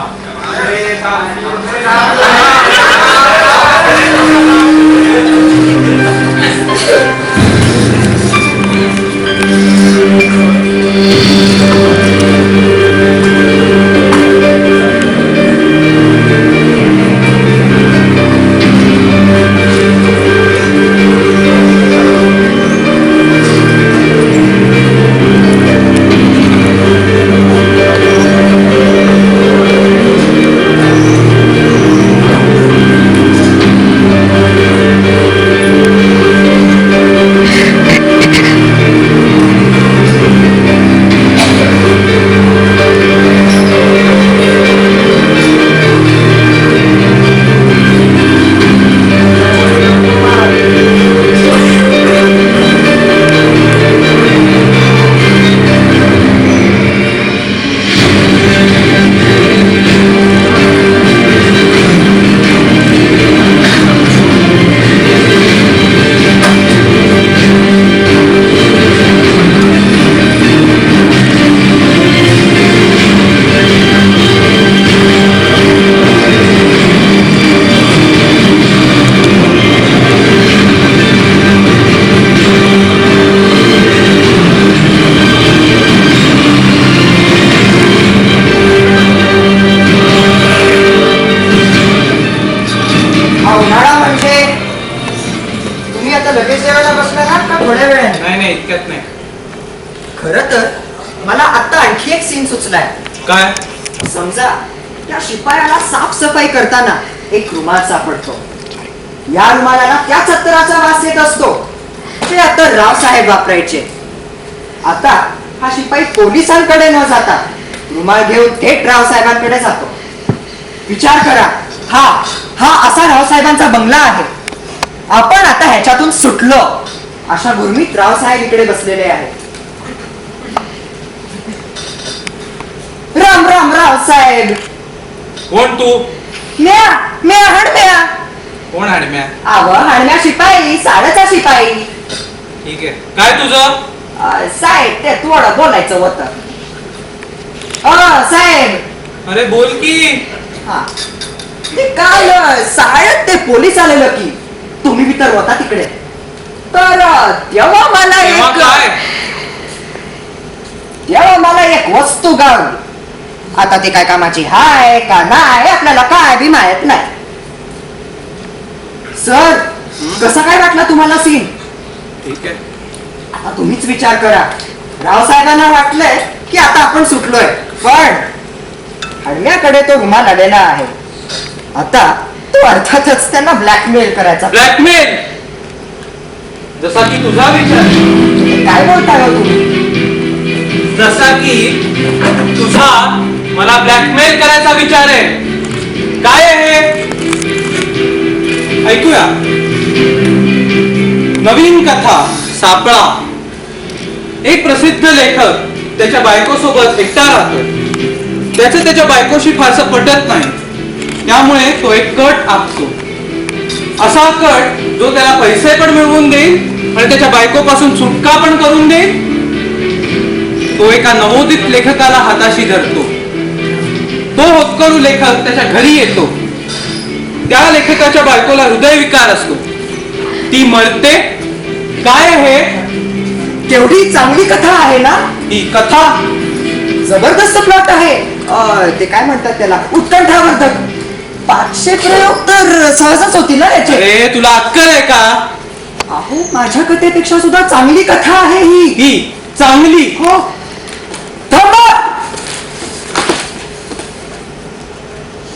खरं तर मला आता आणखी एक सीन सुचलाय. काय? समजा त्या शिपायाला साफसफाई करताना एक रुमाल सापडतो. या रुमालाला त्याच अत्तराचा वास येत असतो ते आता रावसाहेब वापरायचे. आता हा शिपाई पोलिसांकडे न जाता रुमाल घेऊन थेट रावसाहेबांकडे जातो. विचार करा, हा असा रावसाहेबांचा बंगला आहे. आपण आता ह्याच्यातून सुटलो अशा गुरमीत रावसाहेब इकडे बसलेले आहेत. राम राम रावसाहेब. कोण तू? म्या हडम्या. कोण हाडम्या? आव हडम्या शिपाई, साडेचा शिपाई. ठीक आहे, काय तुझं? साहेब ते थोडं बोलायचं होतं. साहेब. अरे बोल की. हा, ते काल साळ्यात ते पोलीस आलेलं की तुम्ही बी तर होता तिकडे. तर तेव्हा मला एक वस्तू गावली. आता ते काय कामाची हाय का नाही आपल्याला काय बी माहित नाही. सर, कसा काय वाटला तुम्हाला सीन? ठीक आहे, आता तुम्हीच विचार करा. रावसाहेबांना वाटलंय की आता आपण सुटलोय, पण हडम्याकडे तो रुमाल आलेला आहे. आता तो अर्थातच त्यांना ब्लॅकमेल करायचा. ब्लॅकमेल? जसा की तुझा विचार. काय बोलताय हो तुम्ही? जसा की तुझा मला ब्लॅकमेल करायचा विचार आहे. काय आहे? ऐकूया. नवीन कथा सापळा. एक प्रसिद्ध लेखक त्याच्या बायकोसोबत एकटा राहतोय. त्याचं त्याच्या बायकोशी फारसं पटत नाही, त्यामुळे तो एक कट आखतो. असा कट जो त्याला पैसे पण मिळवून देईल आणि त्याच्या बायकोपासून सुटका पण करून देईल. तो एका नवोदित लेखकाला हाताशी धरतो. तो होतकरू लेखक त्याच्या घरी येतो. त्या लेखकाच्या बायकोला हृदयविकार असतो. ती मरते. काय आहे केवढी चांगली कथा आहे ना. ही कथा? जबरदस्त प्लॉट आहे. ते काय म्हणतात त्याला, उत्कंठावर्धक. 500 प्रयोग तर सहजच होतील ना याचे. अरे तुला अक्कल आहे का? अहो माझ्या कथेपेक्षा सुद्धा चांगली कथा आहे ही चांगली? हो. थांबा.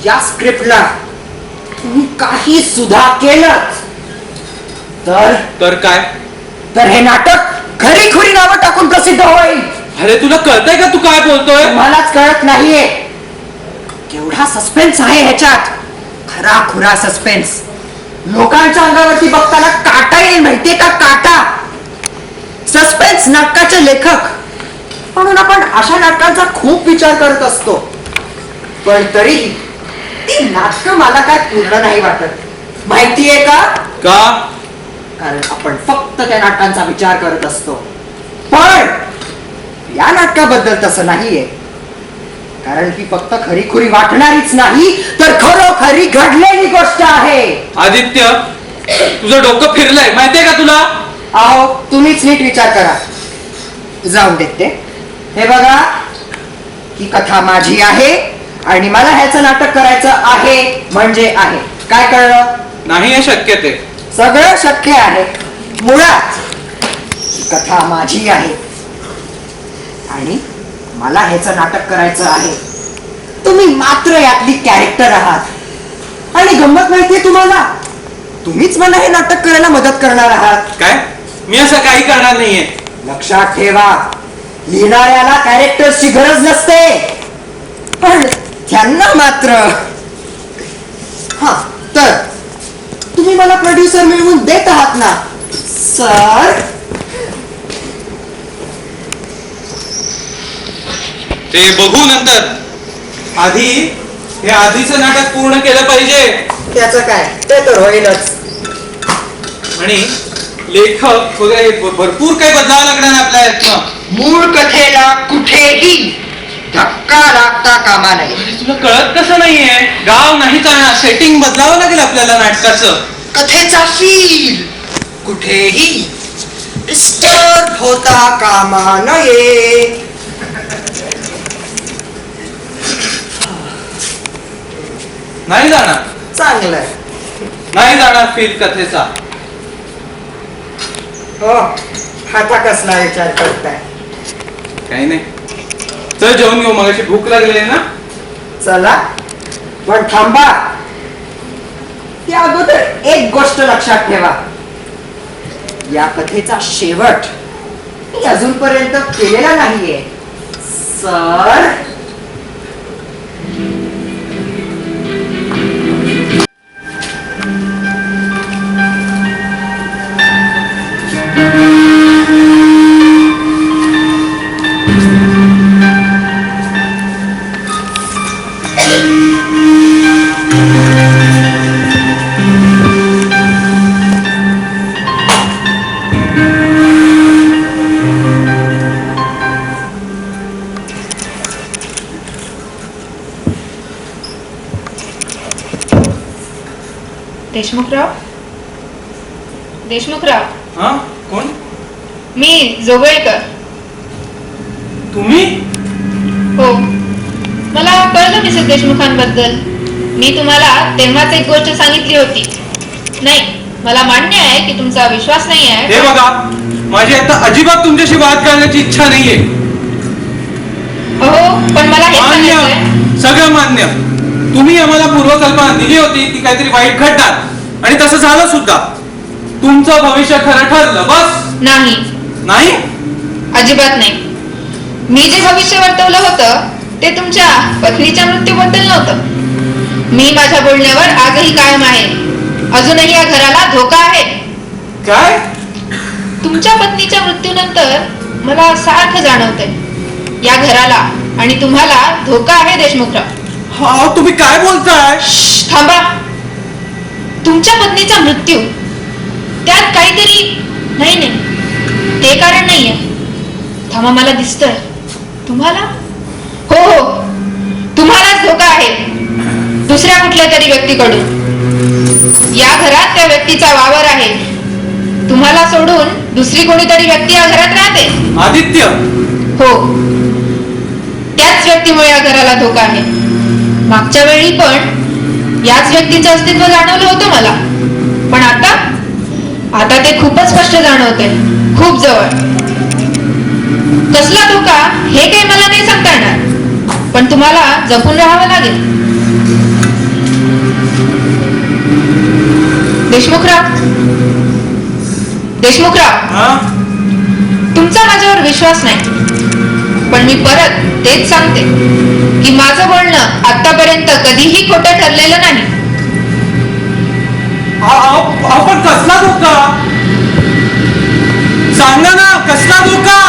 या स्क्रिप्टला तुम्ही काही सुद्धा केलं तर काय? तर हे नाटक खरी नावं टाकून प्रसिद्ध होईल. अरे तुला कळतंय का तू काय बोलतोय? मलाच कळत नाहीये. केवढा सस्पेन्स आहे ह्याच्यात. खरा खुरा सस्पेन्स. लोकांच्या अंगावरती बघताना काटा येईल माहितीये का, काटा. सस्पेन्स नाटकाचे लेखक म्हणून आपण अशा नाटकांचा खूप विचार करत असतो, पण तरीही ती नाटकं मला काय पूर्ण नाही वाटत. माहितीये का? कारण आपण फक्त त्या नाटकांचा विचार करत असतो. पण या नाटकाबद्दल तसं नाहीये. कारण ती फक्त खरी वाटणारीच नाही, तर खरोखरी घडलेली गोष्ट आहे. आदित्य, तुझं डोकं फिरलंय माहितीये का तुला? अहो तुम्हीच नीट विचार करा. जाऊन देते. हे बघा, ही कथा माझी आहे आणि मला ह्याचं नाटक करायचं आहे म्हणजे आहे. काय कळलं? नाही हे शक्य ते. सगळं शक्य आहे. मुळात ही कथा माझी आहे आणि मला ह्याचं नाटक करायचं आहे. तुम्ही मात्र यातली कॅरेक्टर आहात. आणि गंमत माहितीये तुम्हाला, तुम्हीच मला हे नाटक करायला मदत करणार आहात. काय? मी असं काही करणार नाहीये. लक्षात ठेवा, लिहिणाऱ्याला कॅरेक्टर्सची गरज नसते, पण त्यांना मात्र. हा, तर तुम्ही मला प्रोड्युसर मिळवून देत आहात ना सर? ते बघू नंतर. आधी हे आधीचं नाटक पूर्ण केलं पाहिजे. त्याचं काय, ते तर होईलच. आणि लेखक वगैरे भरपूर काही बदलावं लागणार आपल्या यातनं. मूळ कथेला कुठेही धक्का लागता कामा नये. तुला कळत कसं नाहीये? गाव नाही चालणार, सेटिंग बदलावं लागेल आपल्याला नाटकाचं. कथेचा फील कुठेही डिस्टर्ब होता कामा नये. नाही जाणार. चांगलंय. नाही जाणार फील कथेचा. हो, आता कसला विचार करताय? काही नाही. चल जेवण घेऊ, मगाशी भूक लागली आहे ना. चला, पण थांबा. त्या अगोदर एक गोष्ट लक्षात ठेवा. या कथेचा शेवट मी अजूनपर्यंत केलेला नाहीये सर. देशमुखराव, हा, कोण? मी जोगळेकर. तुम्ही? हो, मला कळलं मिसेस देशमुखांबद्दल. मी तुम्हाला तेव्हाच एक गोष्ट सांगितली होती. नाही, मला मान्य आहे की तुमचा विश्वास नाही आहे. हे बघा, माझी आता अजिबात तुमच्याशी वाद करण्याची इच्छा नाहीये. हो, पण मला हे मान्य, सांगायचंय. सगळं मान्य. तुम्ही आम्हाला पूर्वकल्पना दिली होती ती काहीतरी वाईट घडणार, आणि तसं झालं सुद्धा. तुमचं भविष्य खरं ठरलं. बस. नाही, नाही, अजिबात नाही. मी जे भविष्य वर्तवलं होतं ते तुमच्या पत्नीच्या मृत्यूबद्दल नव्हतं. मी माझ्या बोलण्यावर आजही कायम आहे. अजूनही या घराला धोका आहे. काय? तुमच्या पत्नीच्या मृत्यूनंतर मला सारखं जाणवतंय या घराला आणि तुम्हाला धोका आहे देशमुखराव. हा तुम्ही काय बोलताय? थांबा. तुमच्या पत्नीचा मृत्यू त्यात काहीतरी नाही नाही ते कारण नाहीये. थांबा, मला दिसतंय. तुम्हाला हो हो तुम्हालाच धोका आहे दुसऱ्या कुठल्या तरी व्यक्तीकडून. या घरात त्या व्यक्तीचा वावर आहे. तुम्हाला सोडून दुसरी कोणीतरी व्यक्ती या घरात राहते. आदित्य? हो, त्याच व्यक्तीमुळे या घराला धोका आहे. मागच्या वेळी पण याच व्यक्तीचं अस्तित्व जाणवलं होतं मला, पण आता ते खूपच स्पष्ट जाणवते, खूप जवळ. कसला धोका हे काही मला नाही सांगता येणार, पण तुम्हाला जपून राहावं लागेल. देशमुखराव, तुमचा माझ्यावर विश्वास नाही, पण मी परत तेच सांगते की माझं बोलणं आतापर्यंत कधीही खोटं ठरलेलं नाही. आपण कसला धोका सांगा ना, कसला धोका?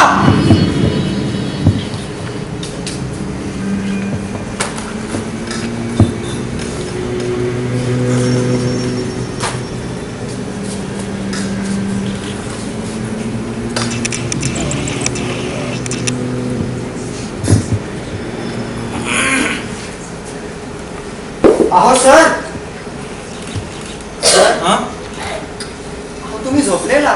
अहो सर, हा? अहो तुम्ही झोपलेला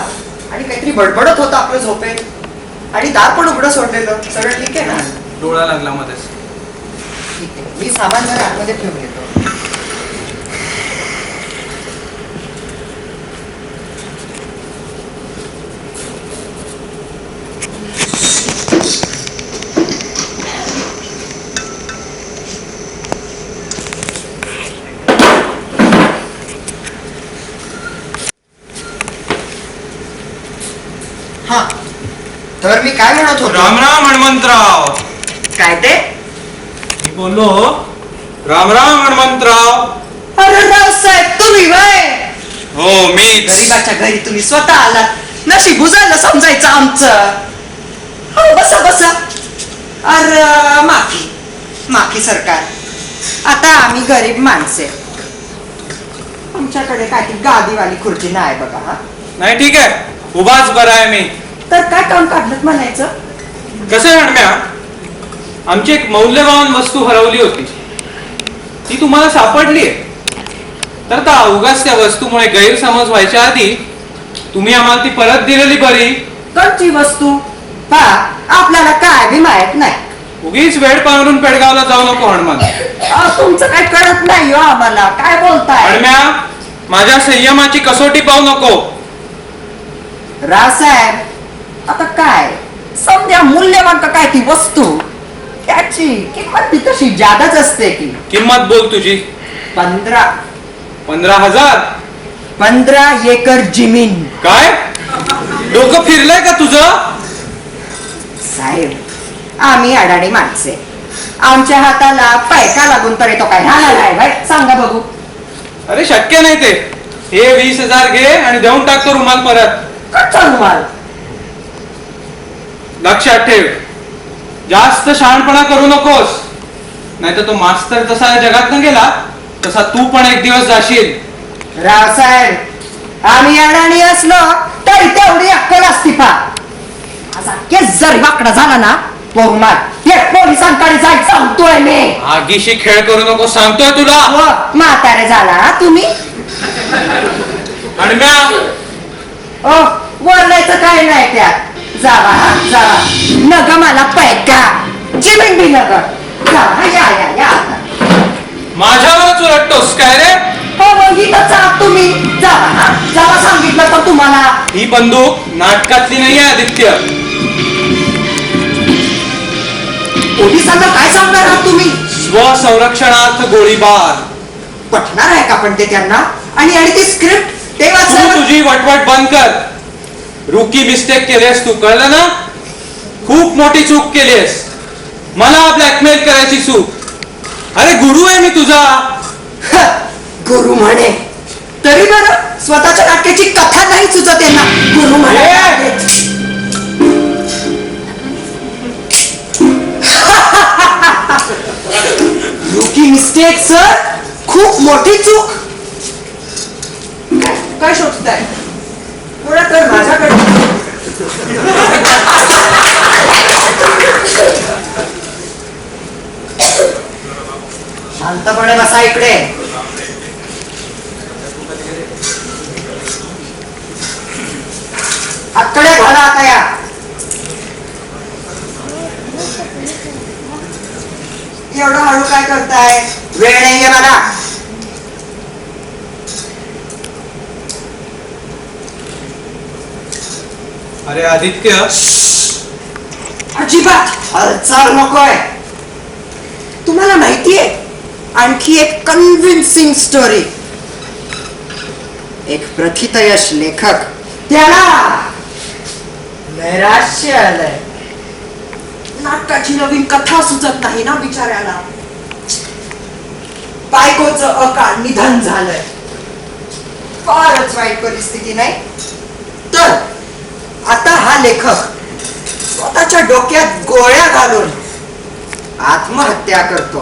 आणि काहीतरी बडबडत होता आपल्या झोपेत आणि दार पण उघडं सोडलेलं. सगळं ठीक आहे ना? डोळा लागला मध्येच. ठीक आहे, मी सामान जरा आतमध्ये ठेवून घेतो. हा, तर मी काय म्हणत होतो? राम राम हनुमंतराव. काय ते? मी बोललो राम राम हनुमंतराव. अरे रावसाहेब, तुम्ही वय हो मीच. गरीबाच्या घरी तुम्ही स्वतः आलात. नशीब झालं समजायचं आमचं. हो, बसा बसा. अरे माफी सरकार. आता आम्ही गरीब माणसे, आमच्याकडे काय ती गादीवाली खुर्ची नाही बघा. हा, नाही ठीक आहे, उभाच बरा आहे मी. तर काय काम काढलं म्हणायचं? कसं आहे हणम्या, आमची एक मौल्यवान वस्तू हरवली होती, ती तुम्हाला सापडली आहे. तर त्या उगाच त्या वस्तूमुळे गैरसमज व्हायच्या आधी तुम्ही आम्हाला ती परत दिलेली बरी. कोणची वस्तू? पा, आपल्याला काय बी माहित नाही. उगीच वेळ पांघरून पेडगावला जाऊ नको हनुमान. तुमचं काय कळत नाही हो आम्हाला. काय बोलताय? हणम्या, माझ्या संयमाची कसोटी पाहू नको. रावसाहेब, आता काय समजा मूल्यवान का काय ती वस्तू, त्याची किंमत ती तशी जादाच असते की. किंमत बोल तुझी. 15,000. 15 एकर जमीन. काय डोकं फिरलंय का तुझं? साहेब, आम्ही अडाणी माणसे, आमच्या हाताला पैका लागून तर येतो काय? हा, सांगा बघू. अरे शक्य नाही ते. हे 20,000 घे आणि देऊन टाकतो रुमाल परत. कच्चा रुमाल? लक्षात ठेव, जास्त शहाणपणा करू नकोस, नाहीतर तो मास्तर जसा या जगात न गेला तसा तू पण एक दिवस जाशील. रावसाहेब, आम्ही अडाणी असलो तरी तेवढी अक्कल असती. पा, असा केस जरी वाकडा झाला ना, तो रुमाल हे पोलिसांकडे जायचं सांगतोय मी. आगीशी खेळ करू नको सांगतोय तुला. म्हातारे झाला तुम्ही. हणम्या, बोलायचं काय नाही त्यात. जावा जावा, नग मला पैका जमीन बी नग. जावा, या माझ्यावरच उलटतोस काय रे? हो, इथंच आहात तुम्ही. जावा जावा, सांगितलं तर तुम्हाला. ही बंदूक नाटकातली नाही आहे आदित्य. पोलिसांना काय सांगणार आहात तुम्ही? स्वसंरक्षणार्थ गोळीबार. पटणार आहे का पण ते त्यांना? आणि ती स्क्रिप्ट ते तू वाचलं? तुझी वटवट बंद कर. रुकी मिस्टेक केलीस तू, कळलं ना? खूप मोठी चूक केलीस. मला ब्लॅकमेल करायची चूक. अरे गुरु आहे मी तुझा. गुरु म्हणे तरी बरं, स्वतःच्या नाटकाची कथा नाही सुचत त्यांना. गुरु म्हणे रुकी मिस्टेक सर, खूप मोठी चूक. काय शोधताय? पुढे तर माझ्याकडे. शांतपणे बसा इकडे. आकडे घाला आता या. एवढं हळू काय करताय? वेळ नाहीये मला. अरे आदित्य, अजिबात हालचाल नकोय. तुम्हाला माहितीये आणखी एक कन्व्हिन्सिंग स्टोरी. एक प्रथितयश लेखक, त्याला नैराश्य आलंय. नाटकाची नवीन कथा सुचत नाही ना बिचाऱ्याला. बायकोचं अकाल निधन झालंय. फारच वाईट परिस्थिती नाही तर आता हा लेखक स्वतःच्या डोक्यात गोळ्या घालून आत्महत्या करतो.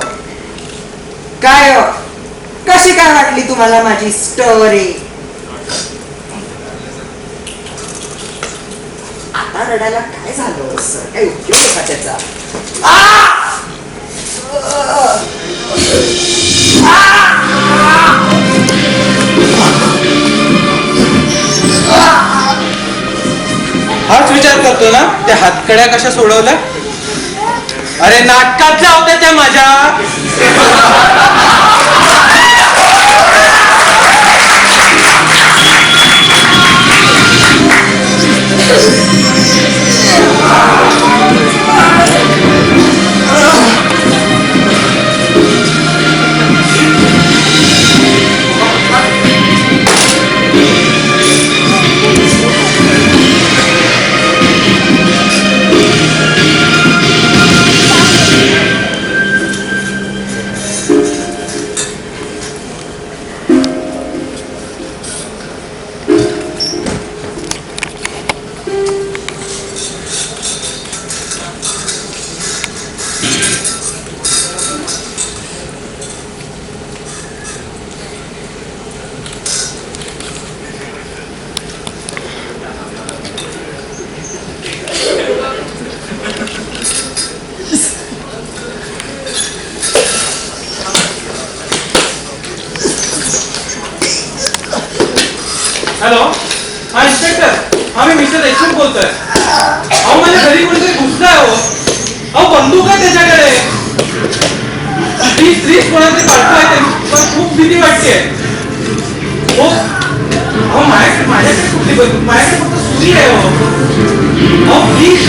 काय हो? कशी काय वाटली तुम्हाला माझी स्टोरी? आता रडायला काय झालं सर? काय उपयोग आहे का त्याचा? हाच विचार करतो ना त्या हातकड्या कशा सोडवल्या? अरे नाटकातल्या होत्या त्या माझ्या. हॅलो, हा इन्स्पेक्टर, हा मी मिस्टर देशमुख बोलतोय. अहो माझ्या घरी कोणीतरी घुसलाय हो. अहो बंदूक आहे त्याच्याकडे. प्लीज कोणातरी पाठवाय ते. पण खूप भीती वाटते हो. अहो माझ्याकडे कुठली बंदूक? माझ्याकडे फक्त सुरी आहे हो. अहो प्लीज.